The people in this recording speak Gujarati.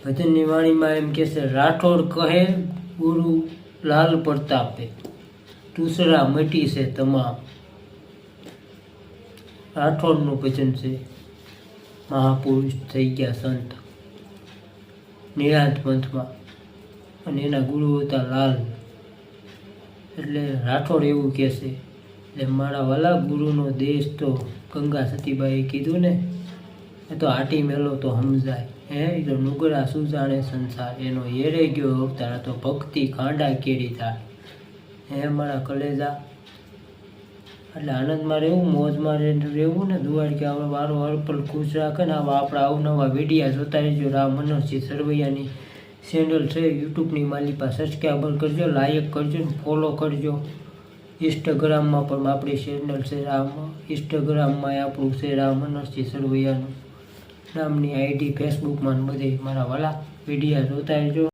ભજનની વાણીમાં એમ કહે છે, રાઠોડ કહે ગુરુ લાલ પ્રતાપે, તુસરા મટી છે તમામ. રાઠોડનું ભજન છે. મહાપુરુષ થઈ ગયા સંત નિરાંત પંથમાં, અને એના ગુરુ હતા લાલ. એટલે રાઠોડ એવું કહે છે, એટલે મારા વાલા ગુરુનો દેશ તો ગંગા સતીબાઈએ કીધું ને, એ તો આટી મેલો તો સમજાય. એ તો નુગરા સુજાણે સંસાર, એનો એરે ગયો અવતાર, તો ભક્તિ ખાંડા કેરી થાય. હે મારા કલેજા, એટલે આનંદમાં રહેવું, મોજમાં રહેવું ને. દુવાડ કે આપણે વારો અર્પણ ખુશ રાખે ને. આવા આપણા અવનવા વિડીયા જોતા રહેજો. રામ મનોહરસિંહ સરવૈયાની ચેનલ છે યુટ્યુબની, મારી પાસે સબસ્ક્રાઈબર કરજો, લાઈક કરજો ને ફોલો કરજો. ઇન્સ્ટાગ્રામમાં પણ આપણી ચેનલ છે ઇન્સ્ટાગ્રામમાં આપણું છે રામ મનોહરસિંહ સરવૈયાનું નામની આઈડી, ફેસબુકમાં બધે મારા વાલા વિડીયા જોતા રહેજો.